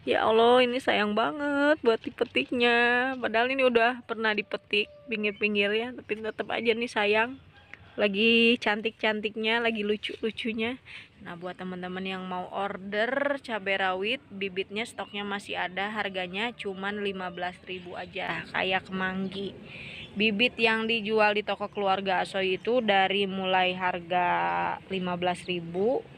Ya Allah, ini sayang banget buat dipetiknya. Padahal ini udah pernah dipetik pinggir-pinggirnya, tapi tetap aja nih sayang. Lagi cantik-cantiknya, lagi lucu-lucunya. Nah, buat teman-teman yang mau order cabai rawit, bibitnya stoknya masih ada, harganya cuman 15.000 aja, kayak kemanggi. Bibit yang dijual di toko keluarga Asoy itu dari mulai harga 15.000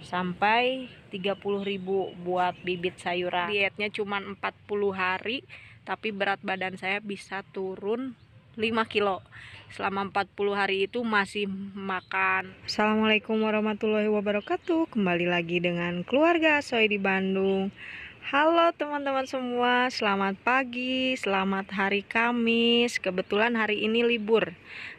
sampai 30.000 buat bibit sayuran. Dietnya cuma 40 hari, tapi berat badan saya bisa turun 5 kilo. Selama 40 hari itu masih makan. Assalamualaikum warahmatullahi wabarakatuh. Kembali lagi dengan keluarga Asoy di Bandung. Halo teman-teman semua, selamat pagi, selamat hari Kamis. Kebetulan hari ini libur,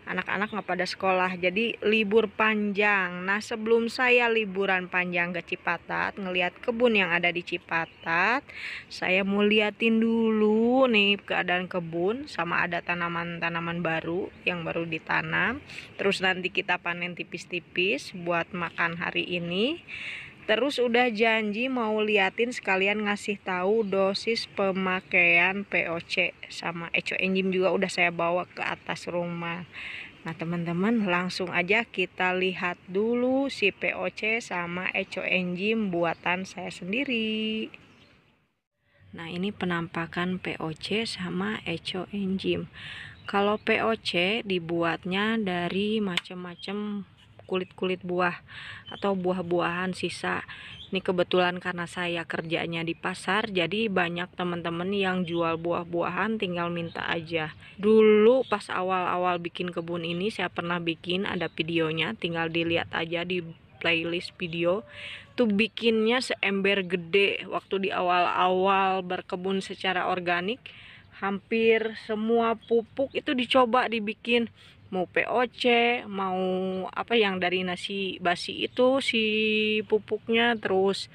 anak-anak nggak pada sekolah, jadi libur panjang. Nah, sebelum saya liburan panjang ke Cipatat, ngelihat kebun yang ada di Cipatat, saya mau liatin dulu nih keadaan kebun, sama ada tanaman-tanaman baru yang baru ditanam. Terus nanti kita panen tipis-tipis buat makan hari ini. Terus udah janji mau liatin sekalian ngasih tahu dosis pemakaian POC sama Eco Enzim juga udah saya bawa ke atas rumah. Nah teman-teman, langsung aja kita lihat dulu si POC sama Eco Enzim buatan saya sendiri. Nah ini penampakan POC sama Eco Enzim. Kalau POC dibuatnya dari macam-macam kulit-kulit buah atau buah-buahan sisa. Ini kebetulan karena saya kerjanya di pasar, jadi banyak teman-teman yang jual buah-buahan, tinggal minta aja. Dulu pas awal-awal bikin kebun ini saya pernah bikin, ada videonya, tinggal dilihat aja di playlist video. Tuh bikinnya seember gede waktu di awal-awal berkebun secara organik. Hampir semua pupuk itu dicoba dibikin, mau POC, mau apa yang dari nasi basi itu si pupuknya, terus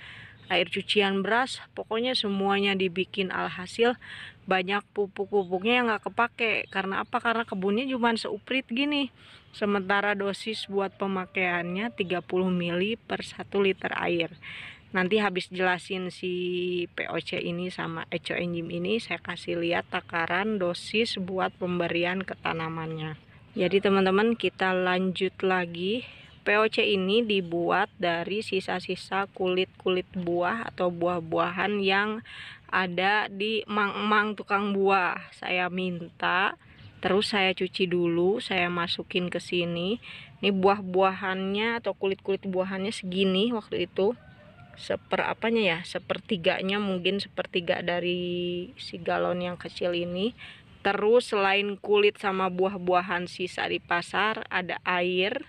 air cucian beras, pokoknya semuanya dibikin. Alhasil banyak pupuk-pupuknya yang nggak kepake. Karena apa? Karena kebunnya cuma seuprit gini. Sementara dosis buat pemakaiannya 30 ml per 1 liter air. Nanti habis jelasin si POC ini sama Eco Enzim ini, saya kasih lihat takaran dosis buat pemberian ke tanamannya. Jadi teman-teman, kita lanjut lagi. POC ini dibuat dari sisa-sisa kulit-kulit buah atau buah-buahan yang ada di emang-emang tukang buah. Saya minta, terus saya cuci dulu, saya masukin ke sini. Ini buah-buahannya atau kulit-kulit buahannya segini waktu itu. Sepertiganya, mungkin sepertiga dari si galon yang kecil ini. Terus selain kulit sama buah-buahan sisa di pasar, ada air.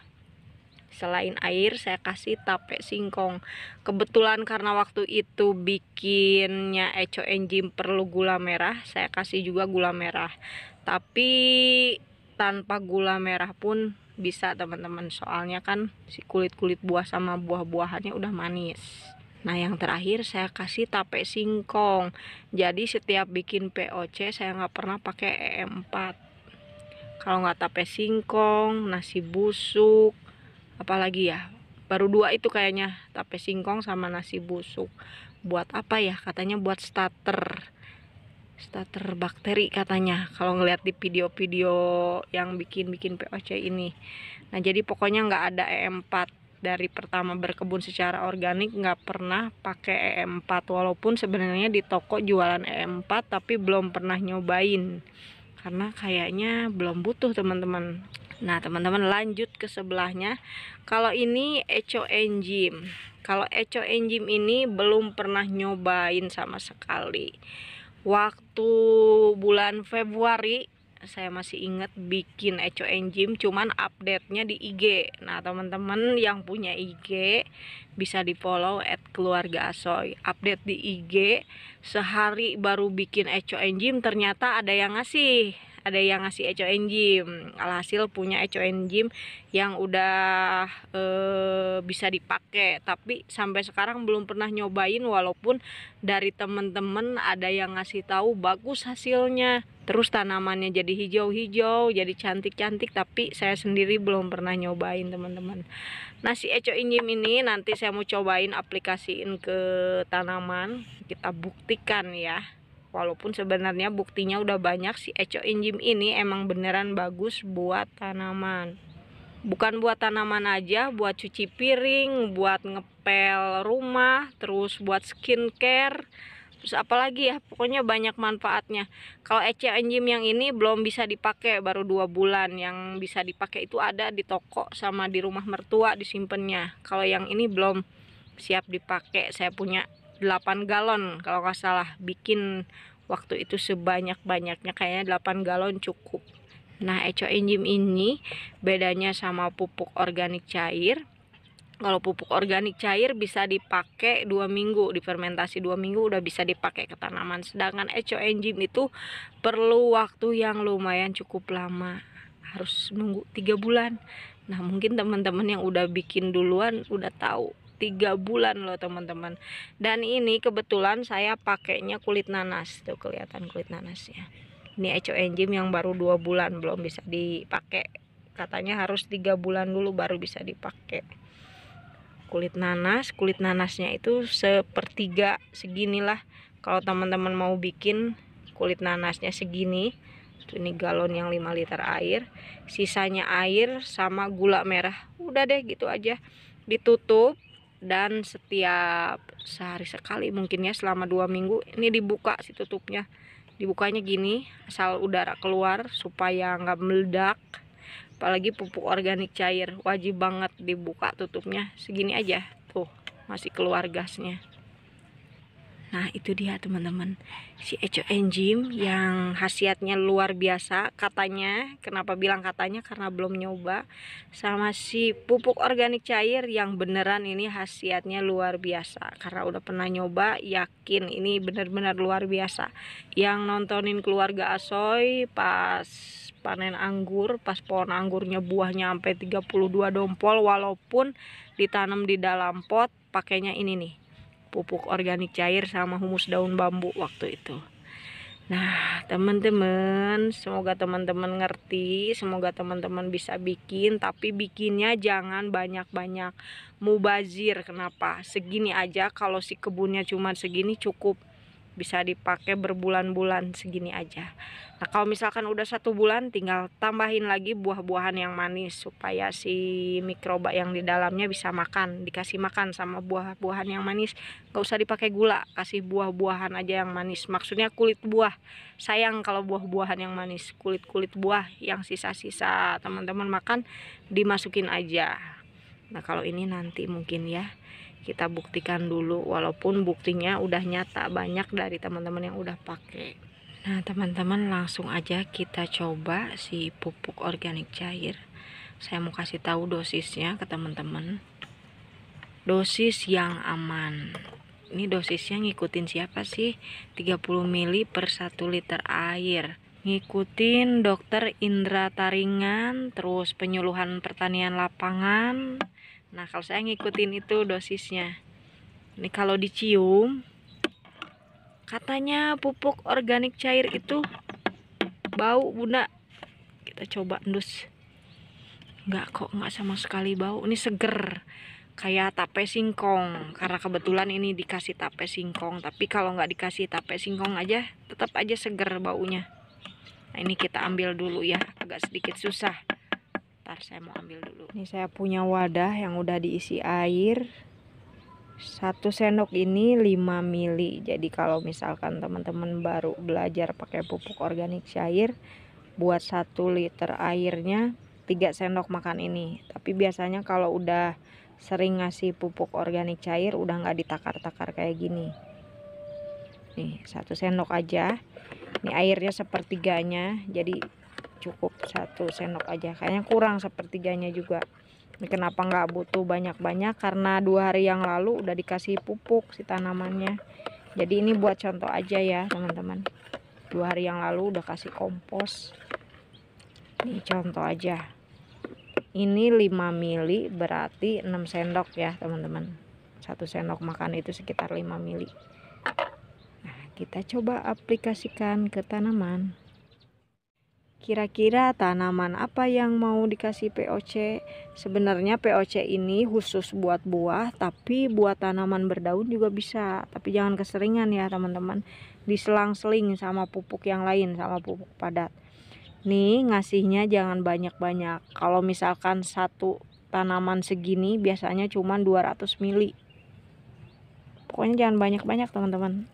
Selain air saya kasih tape singkong. Kebetulan karena waktu itu bikinnya Eco Enzim perlu gula merah, saya kasih juga gula merah. Tapi tanpa gula merah pun bisa teman-teman, soalnya kan si kulit-kulit buah sama buah-buahannya udah manis. Nah yang terakhir saya kasih tape singkong. Jadi setiap bikin POC saya nggak pernah pakai EM4. Kalau nggak tape singkong, nasi busuk, apalagi ya, baru dua itu kayaknya, tape singkong sama nasi busuk. Buat apa ya? Katanya buat starter bakteri katanya, kalau ngeliat di video-video yang bikin POC ini. Nah jadi pokoknya nggak ada EM4. Dari pertama berkebun secara organik nggak pernah pakai EM4, walaupun sebenarnya di toko jualan EM4 tapi belum pernah nyobain karena kayaknya belum butuh teman-teman. Nah teman-teman, lanjut ke sebelahnya. Kalau ini Eco Enzim. Kalau Eco Enzim ini belum pernah nyobain sama sekali. Waktu bulan Februari saya masih ingat bikin Eco Enzim, cuman update-nya di IG. Nah teman-teman yang punya IG bisa di follow @keluarga_asoy. Update di IG, sehari baru bikin Eco Enzim ternyata ada yang ngasih. ada yang ngasih eco enzim. Alhasil punya eco enzim yang udah bisa dipakai, tapi sampai sekarang belum pernah nyobain, walaupun dari temen-temen ada yang ngasih tahu bagus hasilnya, terus tanamannya jadi hijau-hijau, jadi cantik-cantik, tapi saya sendiri belum pernah nyobain teman-teman. Nah, si eco enzim ini nanti saya mau cobain aplikasiin ke tanaman, kita buktikan ya. Walaupun sebenarnya buktinya udah banyak, si eco enzim ini emang beneran bagus buat tanaman. Bukan buat tanaman aja, buat cuci piring, buat ngepel rumah, terus buat skincare, terus apalagi ya, pokoknya banyak manfaatnya. Kalau eco enzim yang ini belum bisa dipakai, baru 2 bulan. Yang bisa dipakai itu ada di toko sama di rumah mertua disimpannya. Kalau yang ini belum siap dipakai. Saya punya 8 galon kalau nggak salah, bikin waktu itu sebanyak-banyaknya, kayaknya 8 galon cukup. Nah, eco enzim ini bedanya sama pupuk organik cair. Kalau pupuk organik cair bisa dipakai 2 minggu, difermentasi 2 minggu udah bisa dipakai ke tanaman. Sedangkan eco enzim itu perlu waktu yang lumayan cukup lama, harus nunggu 3 bulan. Nah, mungkin teman-teman yang udah bikin duluan udah tahu 3 bulan loh teman-teman. Dan ini kebetulan saya pakainya kulit nanas, tuh kelihatan kulit nanasnya. Ini eco enzim yang baru 2 bulan, belum bisa dipakai, katanya harus 3 bulan dulu baru bisa dipakai. Kulit nanasnya itu sepertiga seginilah. Kalau teman-teman mau bikin kulit nanasnya segini, ini galon yang 5 liter air, sisanya air sama gula merah, udah deh gitu aja, ditutup. Dan setiap sehari sekali mungkin ya, selama 2 minggu ini dibuka, si tutupnya dibukanya gini, asal udara keluar supaya nggak meledak. Apalagi pupuk organik cair, wajib banget dibuka tutupnya segini aja, tuh masih keluar gasnya. Nah, itu dia teman-teman, si eco enzim yang khasiatnya luar biasa katanya. Kenapa bilang katanya? Karena belum nyoba. Sama si pupuk organik cair yang beneran ini khasiatnya luar biasa, karena udah pernah nyoba, yakin ini bener-bener luar biasa. Yang nontonin keluarga Asoy pas panen anggur, pas pohon anggurnya buahnya sampai 32 dompol, walaupun ditanam di dalam pot, pakainya ini nih, pupuk organik cair sama humus daun bambu waktu itu. Nah, teman-teman, semoga teman-teman ngerti, semoga teman-teman bisa bikin, tapi bikinnya jangan banyak-banyak, mubazir. Kenapa? Segini aja, kalau si kebunnya cuma segini cukup, bisa dipakai berbulan-bulan segini aja. Nah, kalau misalkan udah 1 bulan, tinggal tambahin lagi buah-buahan yang manis supaya si mikroba yang di dalamnya bisa makan, dikasih makan sama buah-buahan yang manis. Gak usah dipakai gula, kasih buah-buahan aja yang manis. Maksudnya kulit buah. Sayang kalau buah-buahan yang manis, kulit-kulit buah yang sisa-sisa teman-teman makan dimasukin aja. Nah, kalau ini nanti mungkin ya kita buktikan dulu, walaupun buktinya udah nyata banyak dari teman-teman yang udah pakai. Nah, teman-teman, langsung aja kita coba si pupuk organik cair. Saya mau kasih tahu dosisnya ke teman-teman, dosis yang aman. Ini dosisnya ngikutin siapa sih? 30 ml per 1 liter air. Ngikutin Dokter Indra Taringan, terus penyuluhan pertanian lapangan. Nah, kalau saya ngikutin itu dosisnya. Ini kalau dicium, katanya pupuk organik cair itu bau, Bunda. Kita coba endus. Enggak kok, enggak sama sekali bau. Ini seger, kayak tape singkong. Karena kebetulan ini dikasih tape singkong. Tapi kalau nggak dikasih tape singkong aja, tetap aja seger baunya. Nah, ini kita ambil dulu ya, agak sedikit susah. Ntar saya mau ambil dulu. Ini saya punya wadah yang udah diisi air. 1 sendok ini 5 mili. Jadi kalau misalkan teman-teman baru belajar pakai pupuk organik cair, buat 1 liter airnya 3 sendok makan ini. Tapi biasanya kalau udah sering ngasih pupuk organik cair, udah nggak ditakar-takar kayak gini. Nih, 1 sendok aja. Ini airnya sepertiganya, jadi cukup 1 sendok aja. Kayaknya kurang sepertiganya juga. Ini kenapa nggak butuh banyak-banyak? Karena 2 hari yang lalu udah dikasih pupuk si tanamannya. Jadi ini buat contoh aja ya teman-teman. 2 hari yang lalu udah kasih kompos. Nih contoh aja. Ini 5 mili berarti 6 sendok ya teman-teman. 1 sendok makan itu sekitar 5 mili. Nah, kita coba aplikasikan ke tanaman. Kira-kira tanaman apa yang mau dikasih POC? Sebenarnya POC ini khusus buat buah, tapi buat tanaman berdaun juga bisa. Tapi jangan keseringan ya teman-teman. Diselang-seling sama pupuk yang lain, sama pupuk padat. Nih ngasihnya jangan banyak-banyak. Kalau misalkan satu tanaman segini biasanya cuma 200 mili. Pokoknya jangan banyak-banyak teman-teman.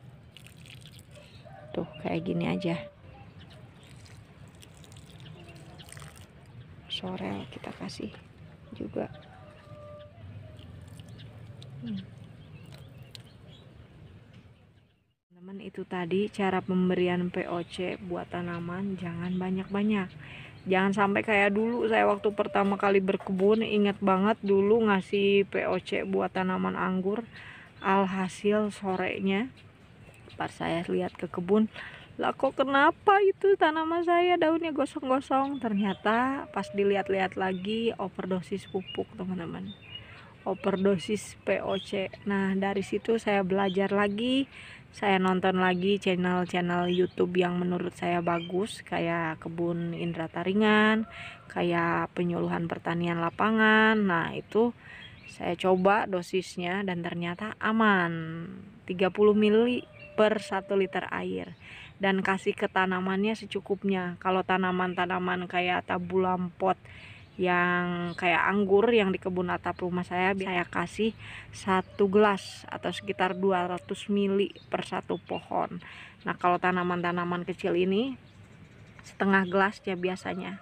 Tuh kayak gini aja. Sorel kita kasih juga. Teman-teman, itu tadi cara pemberian POC buat tanaman, jangan banyak-banyak. Jangan sampai kayak dulu saya waktu pertama kali berkebun, ingat banget dulu ngasih POC buat tanaman anggur. Alhasil sorenya pas saya lihat ke kebun, lah kok kenapa itu tanaman saya daunnya gosong-gosong. Ternyata pas dilihat-lihat lagi overdosis pupuk teman-teman, overdosis POC. Nah dari situ saya belajar lagi, saya nonton lagi channel-channel YouTube yang menurut saya bagus, kayak Kebun Indra Taringan, kayak Penyuluhan Pertanian Lapangan. Nah itu saya coba dosisnya dan ternyata aman, 30 ml per 1 liter air. Dan kasih ke tanamannya secukupnya. Kalau tanaman-tanaman kayak tabulampot yang kayak anggur yang di kebun atap rumah saya kasih 1 gelas atau sekitar 200 mili per 1 pohon. Nah kalau tanaman-tanaman kecil ini setengah gelas ya biasanya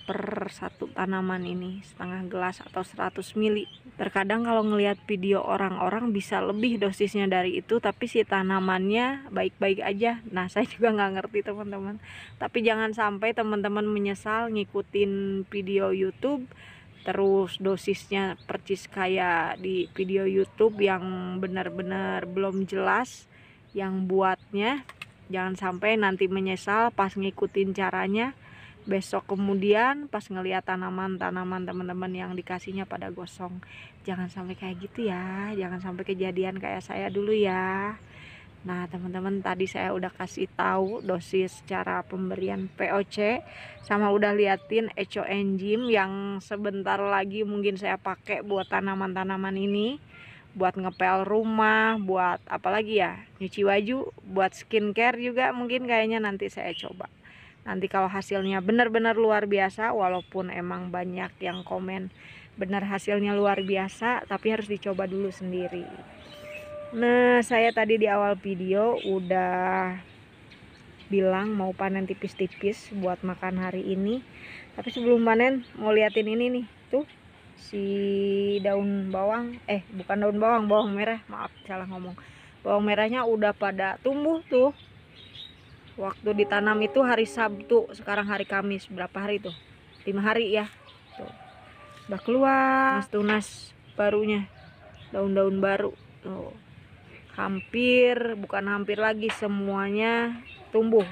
per 1 tanaman ini, setengah gelas atau 100 mili. Terkadang kalau ngelihat video orang-orang bisa lebih dosisnya dari itu, tapi si tanamannya baik-baik aja. Nah saya juga nggak ngerti teman-teman. Tapi jangan sampai teman-teman menyesal ngikutin video YouTube terus dosisnya percis kayak di video YouTube yang benar-benar belum jelas yang buatnya. Jangan sampai nanti menyesal pas ngikutin caranya, besok kemudian pas ngelihat tanaman-tanaman teman-teman yang dikasihnya pada gosong. Jangan sampai kayak gitu ya, jangan sampai kejadian kayak saya dulu ya. Nah teman-teman, tadi saya udah kasih tahu dosis cara pemberian POC, sama udah liatin eco enzim yang sebentar lagi mungkin saya pakai buat tanaman-tanaman ini, buat ngepel rumah, buat apalagi ya, nyuci baju, buat skincare juga mungkin kayaknya nanti saya coba. Nanti kalau hasilnya benar-benar luar biasa, walaupun emang banyak yang komen benar hasilnya luar biasa, tapi harus dicoba dulu sendiri. Nah saya tadi di awal video udah bilang mau panen tipis-tipis buat makan hari ini. Tapi sebelum panen mau liatin ini nih, tuh si daun bawang, bukan daun bawang, bawang merah, maaf salah ngomong. Bawang merahnya udah pada tumbuh tuh. Waktu ditanam itu hari Sabtu, sekarang hari Kamis, berapa hari tuh? 5 hari ya. Tuh. Udah keluar tunas barunya, daun-daun baru. Tuh. Bukan hampir lagi, semuanya tumbuh.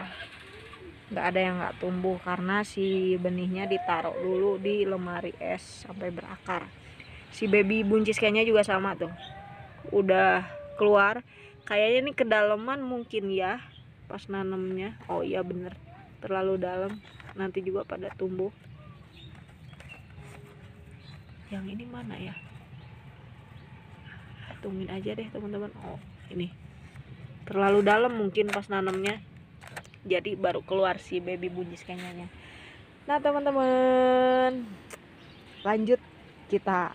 Nggak ada yang nggak tumbuh karena si benihnya ditaruh dulu di lemari es sampai berakar. Si baby buncis kayaknya juga sama tuh. Udah keluar. Kayaknya ini kedalaman mungkin ya. Pas nanamnya, oh iya bener, terlalu dalam, nanti juga pada tumbuh. Yang ini mana ya, tungguin aja deh teman-teman. Oh ini terlalu dalam mungkin pas nanamnya, jadi baru keluar si baby buncis kayaknya. Nah teman-teman, lanjut kita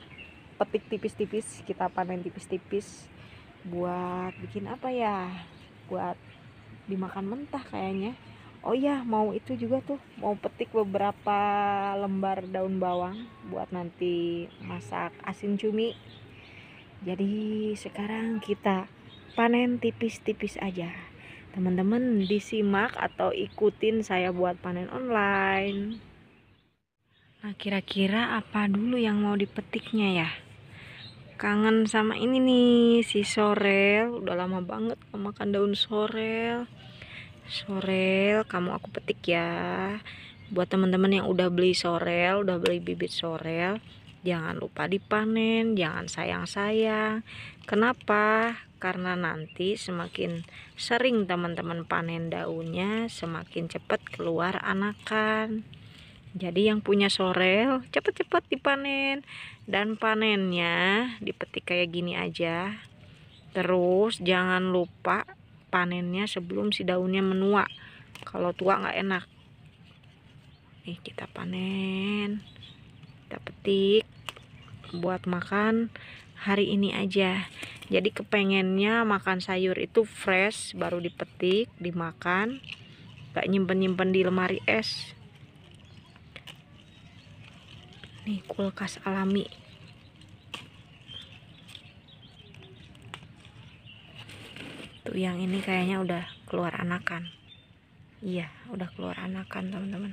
petik tipis-tipis, kita panen tipis-tipis buat bikin apa ya, buat dimakan mentah kayaknya. Oh iya, mau itu juga tuh, mau petik beberapa lembar daun bawang buat nanti masak asin cumi. Jadi sekarang kita panen tipis-tipis aja. Teman-teman disimak atau ikutin saya buat panen online. Nah kira-kira apa dulu yang mau dipetiknya ya? Kangen sama ini nih, si sorel. Udah lama banget gak makan daun sorel. Sorel kamu aku petik ya. Buat teman-teman yang udah beli sorel, udah beli bibit sorel, jangan lupa dipanen, jangan sayang-sayang. Kenapa? Karena nanti semakin sering teman-teman panen daunnya, semakin cepat keluar anakan. Jadi yang punya sorel cepet-cepet dipanen, dan panennya dipetik kayak gini aja. Terus jangan lupa panennya sebelum si daunnya menua. Kalau tua nggak enak. Nih kita panen, kita petik buat makan hari ini aja. Jadi kepengennya makan sayur itu fresh, baru dipetik, dimakan, gak nyimpen-nyimpen di lemari es. Nih kulkas alami. Tuh yang ini kayaknya udah keluar anakan. Iya, udah keluar anakan teman-teman.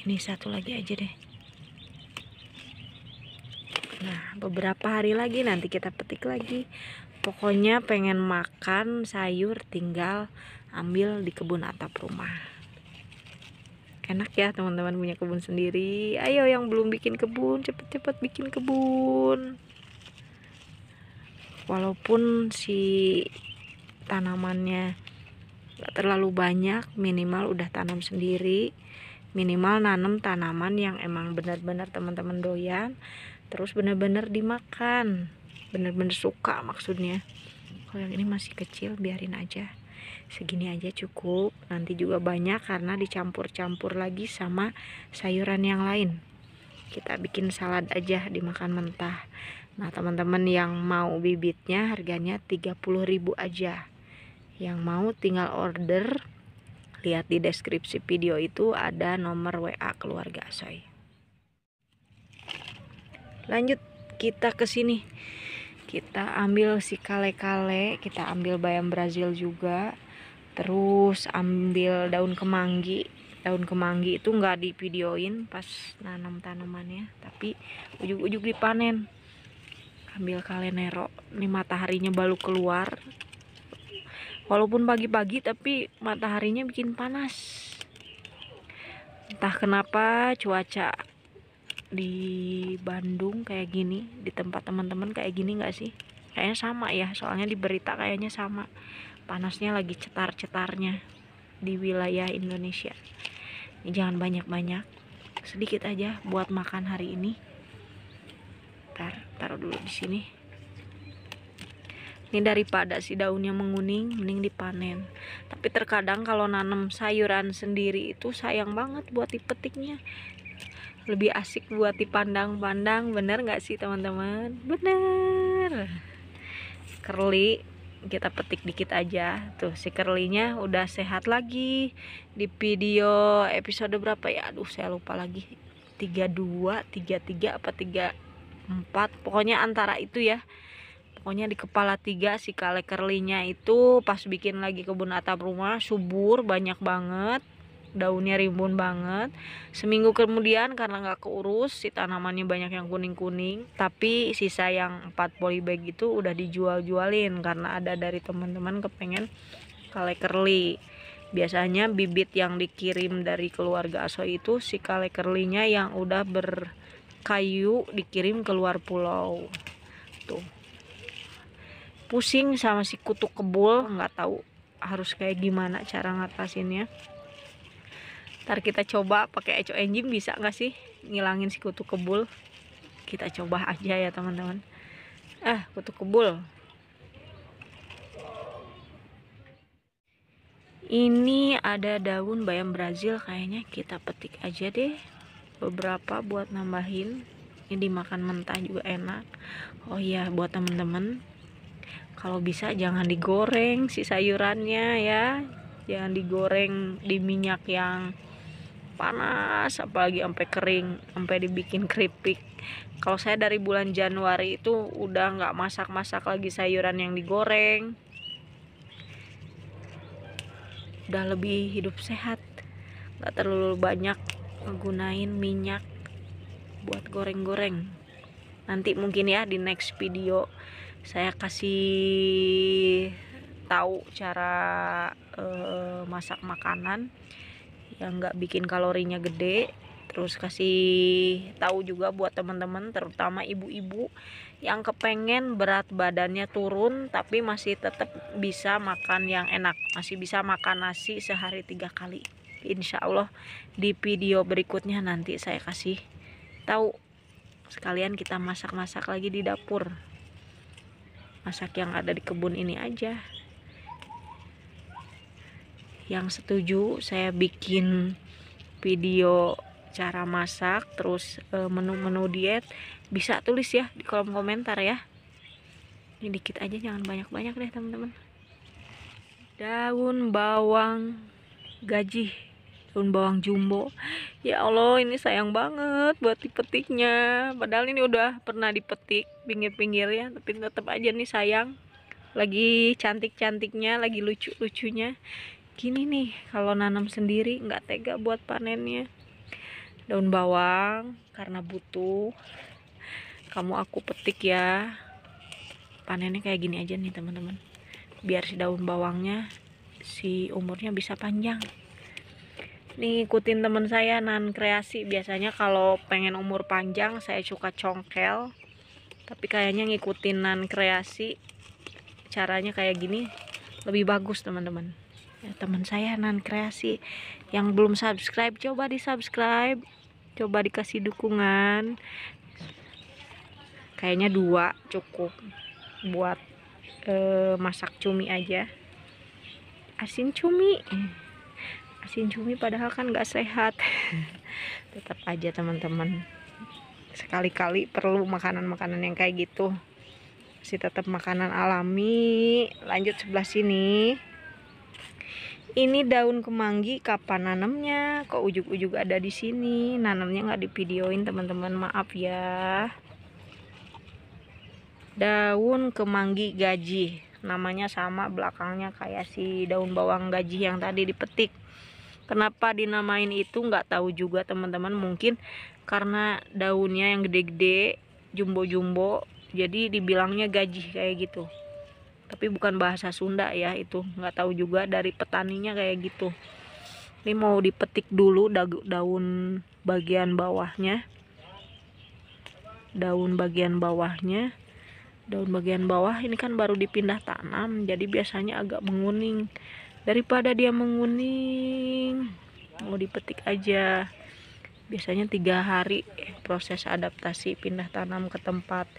Ini satu lagi aja deh. Nah, beberapa hari lagi nanti kita petik lagi. Pokoknya pengen makan sayur tinggal ambil di kebun atap rumah. Enak ya teman-teman punya kebun sendiri. Ayo yang belum bikin kebun, cepet-cepet bikin kebun. Walaupun si tanamannya gak terlalu banyak, minimal udah tanam sendiri. Minimal nanam tanaman yang emang benar-benar teman-teman doyan, terus benar-benar dimakan, benar-benar suka maksudnya. Kalau yang ini masih kecil biarin aja, segini aja cukup. Nanti juga banyak karena dicampur-campur lagi sama sayuran yang lain. Kita bikin salad aja dimakan mentah. Nah teman-teman yang mau bibitnya harganya 30.000 aja. Yang mau tinggal order, lihat di deskripsi video itu ada nomor WA keluarga Asoy. Lanjut kita ke sini. Kita ambil si kale-kale, kita ambil bayam Brazil juga. Terus ambil daun kemangi. Daun kemangi itu nggak divideoin pas nanam tanamannya, tapi ujuk-ujuk dipanen. Ambil kale nero. Ini mataharinya baru keluar. Walaupun pagi-pagi tapi mataharinya bikin panas. Entah kenapa cuaca di Bandung kayak gini, di tempat teman-teman kayak gini nggak sih? Kayaknya sama ya, soalnya di berita kayaknya sama. Panasnya lagi cetar-cetarnya di wilayah Indonesia. Ini jangan banyak-banyak, sedikit aja buat makan hari ini. Taruh dulu di sini. Ini daripada si daunnya menguning, mending dipanen. Tapi terkadang kalau nanam sayuran sendiri itu sayang banget buat dipetiknya. Lebih asik buat dipandang-pandang, bener nggak sih teman-teman? Bener. Kerli kita petik dikit aja. Tuh si kerlinya udah sehat lagi. Di video episode berapa ya? Aduh saya lupa lagi. 32, 33 apa 34, pokoknya antara itu ya. Pokoknya di kepala 3 si kale kerlinya itu pas bikin lagi kebun atap rumah subur banyak banget, daunnya rimbun banget. Seminggu kemudian karena nggak keurus, si tanamannya banyak yang kuning-kuning, tapi sisa yang 4 polybag itu udah dijual-jualin karena ada dari teman-teman kepengen kale kerli. Biasanya bibit yang dikirim dari keluarga Asoy itu si kale kerlinya yang udah berkayu dikirim keluar pulau. Tuh. Pusing sama si kutu kebul, nggak tahu harus kayak gimana cara ngatasinnya. Ntar kita coba pakai eco engine bisa nggak sih ngilangin si kutu kebul. Kita coba aja ya teman-teman. Kutu kebul. Ini ada daun bayam Brazil, kayaknya kita petik aja deh beberapa buat nambahin. Ini dimakan mentah juga enak. Oh iya, buat temen-temen, kalau bisa jangan digoreng si sayurannya ya. Jangan digoreng di minyak yang panas, apalagi sampai kering, sampai dibikin keripik. Kalau saya dari bulan Januari itu udah nggak masak-masak lagi sayuran yang digoreng. Udah lebih hidup sehat, nggak terlalu banyak menggunain minyak buat goreng-goreng. Nanti mungkin ya di next video saya kasih tahu cara masak makanan yang nggak bikin kalorinya gede. Terus kasih tahu juga buat teman-teman, terutama ibu-ibu yang kepengen berat badannya turun tapi masih tetap bisa makan yang enak, masih bisa makan nasi sehari 3 kali. Insya Allah di video berikutnya nanti saya kasih tahu. Sekalian kita masak-masak lagi di dapur, masak yang ada di kebun ini aja. Yang setuju saya bikin video cara masak terus menu-menu diet, bisa tulis ya di kolom komentar ya. Ini dikit aja, jangan banyak-banyak deh teman-teman. Daun bawang gaji, daun bawang jumbo. Ya Allah, ini sayang banget buat dipetiknya. Padahal ini udah pernah dipetik pinggir-pinggirnya, tapi tetap aja nih sayang. Lagi cantik-cantiknya, lagi lucu-lucunya. Gini nih, kalau nanam sendiri nggak tega buat panennya. Daun bawang karena butuh, aku petik ya. Panennya kayak gini aja nih teman-teman, biar si daun bawangnya si umurnya bisa panjang. Nih ikutin teman saya Nan Kreasi, biasanya kalau pengen umur panjang saya suka congkel, tapi kayaknya ngikutin Nan Kreasi caranya kayak gini lebih bagus teman-teman ya. Teman saya Nan Kreasi, yang belum subscribe coba di subscribe, coba dikasih dukungan. Kayaknya 2 cukup buat masak cumi aja, asin cumi padahal kan nggak sehat. Tetap aja teman-teman, sekali-kali perlu makanan-makanan yang kayak gitu, masih tetap makanan alami. Lanjut sebelah sini, ini daun kemangi kapan nanamnya, kok ujuk-ujuk ada di sini. Nanamnya nggak divideoin teman-teman, maaf ya. Daun kemangi gaji, namanya sama belakangnya kayak si daun bawang gaji yang tadi dipetik. Kenapa dinamain itu nggak tahu juga teman-teman, mungkin karena daunnya yang gede-gede, jumbo-jumbo, jadi dibilangnya gaji kayak gitu. Tapi bukan bahasa Sunda ya, itu nggak tahu juga, dari petaninya kayak gitu. Ini mau dipetik dulu daun bagian bawahnya. Daun bagian bawah ini kan baru dipindah tanam, jadi biasanya agak menguning. Daripada dia menguning, mau dipetik aja. Biasanya 3 hari proses adaptasi pindah tanam ke tempat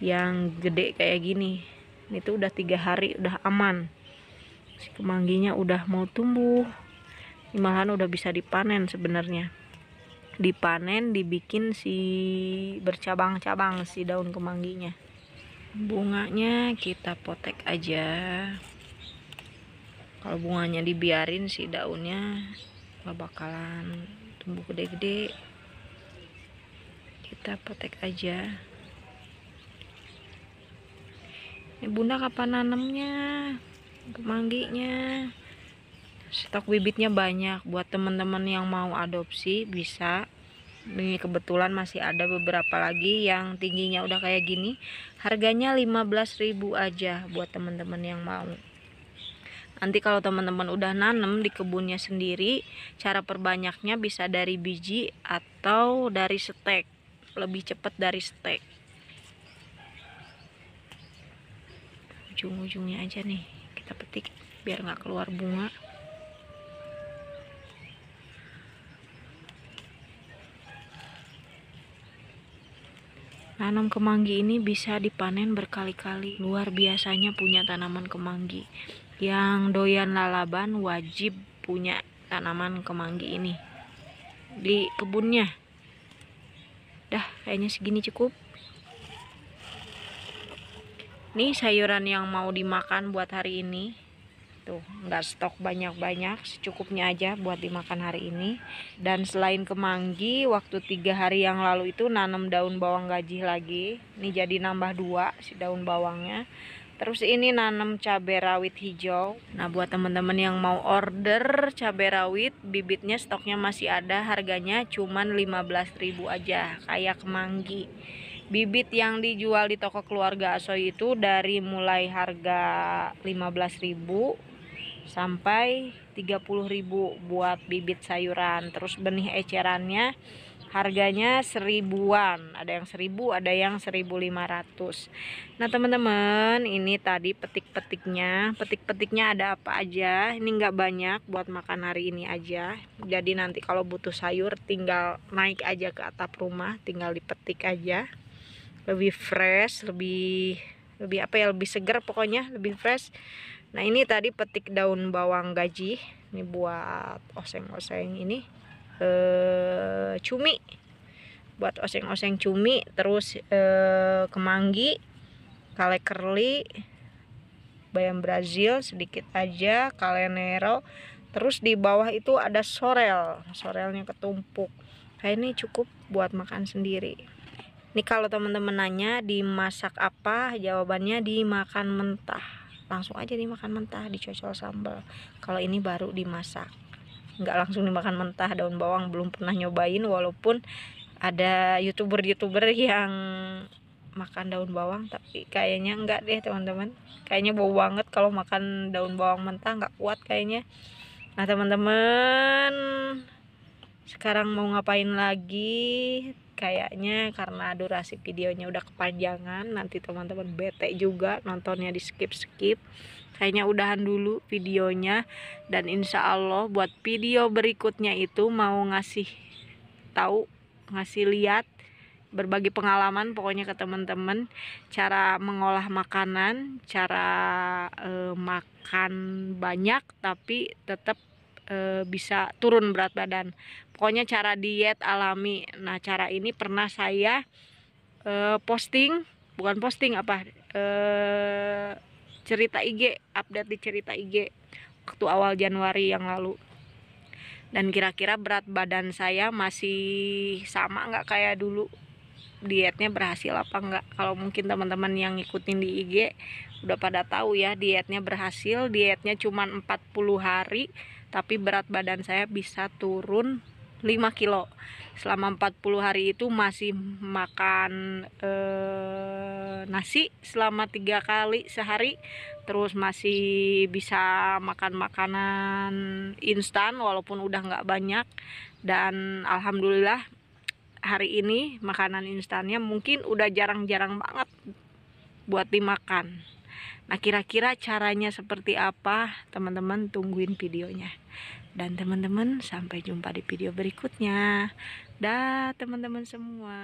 yang gede kayak gini. Ini tuh udah 3 hari udah aman, si kemangginya udah mau tumbuh. Ini malahan udah bisa dipanen sebenarnya. Dipanen, dibikin si bercabang-cabang si daun kemangginya. Bunganya kita potek aja. Kalau bunganya dibiarin si daunnya gak bakalan tumbuh gede-gede. Kita potek aja. Ini bunda kapan nanamnya kemangginya? Stok bibitnya banyak, buat teman-teman yang mau adopsi bisa. Ini kebetulan masih ada beberapa lagi yang tingginya udah kayak gini. Harganya 15.000 aja buat teman-teman yang mau. Nanti kalau teman-teman udah nanam di kebunnya sendiri, cara perbanyaknya bisa dari biji atau dari stek. Lebih cepat dari stek. Ujung-ujungnya aja nih kita petik biar nggak keluar bunga. Nanam kemanggi ini bisa dipanen berkali-kali. Luar biasanya punya tanaman kemanggi. Yang doyan lalaban wajib punya tanaman kemanggi ini di kebunnya. Dah, kayaknya segini cukup. Nih sayuran yang mau dimakan buat hari ini. Tuh, nggak stok banyak-banyak, secukupnya aja buat dimakan hari ini. Dan selain kemanggi, waktu 3 hari yang lalu itu nanam daun bawang gaji lagi. Ini jadi nambah 2 si daun bawangnya. Terus ini nanam cabai rawit hijau. Nah, buat teman-teman yang mau order cabai rawit, bibitnya stoknya masih ada, harganya cuman 15.000 aja, kayak kemanggi. Bibit yang dijual di toko keluarga Asoy itu dari mulai harga 15.000 sampai 30.000 buat bibit sayuran. Terus benih ecerannya harganya 1000-an, ada yang 1000, ada yang 1500. Nah teman-teman, ini tadi petik-petiknya ada apa aja. Ini nggak banyak, buat makan hari ini aja. Jadi nanti kalau butuh sayur tinggal naik aja ke atap rumah, tinggal dipetik aja. Lebih fresh, lebih apa ya, lebih segar, pokoknya lebih fresh. Nah ini tadi petik daun bawang gaji, ini buat oseng-oseng ini cumi, buat oseng-oseng cumi. Terus kemangi, kale kerli, bayam Brazil sedikit aja, kalenero. Terus di bawah itu ada sorelnya ketumpuk. Kayak ini cukup buat makan sendiri. Ini kalau teman-teman nanya dimasak apa, jawabannya dimakan mentah. Langsung aja dimakan mentah, dicocol sambal. Kalau ini baru dimasak, nggak langsung dimakan mentah. Daun bawang belum pernah nyobain, walaupun ada youtuber yang makan daun bawang, tapi kayaknya enggak deh teman-teman. Kayaknya bau banget kalau makan daun bawang mentah, nggak kuat kayaknya. Nah teman-teman, sekarang mau ngapain lagi? Kayaknya karena durasi videonya udah kepanjangan, nanti teman-teman bete juga nontonnya, di skip. Kayaknya udahan dulu videonya, dan insya Allah buat video berikutnya itu mau ngasih tahu, ngasih lihat, berbagi pengalaman pokoknya ke teman-teman, cara mengolah makanan, cara makan banyak tapi tetap bisa turun berat badan. Pokoknya cara diet alami. Nah cara ini pernah saya posting, bukan posting apa, cerita IG, update di cerita IG waktu awal Januari yang lalu. Dan kira-kira berat badan saya masih sama nggak kayak dulu, dietnya berhasil apa enggak. Kalau mungkin teman-teman yang ngikutin di IG udah pada tahu ya, dietnya berhasil. Dietnya cuma 40 hari tapi berat badan saya bisa turun 5 kilo. Selama 40 hari itu masih makan nasi selama 3 kali sehari. Terus masih bisa makan makanan instan walaupun udah nggak banyak. Dan alhamdulillah hari ini makanan instannya mungkin udah jarang-jarang banget buat dimakan. Nah kira-kira caranya seperti apa, teman-teman tungguin videonya. Dan teman-teman sampai jumpa di video berikutnya. Dah teman-teman semua.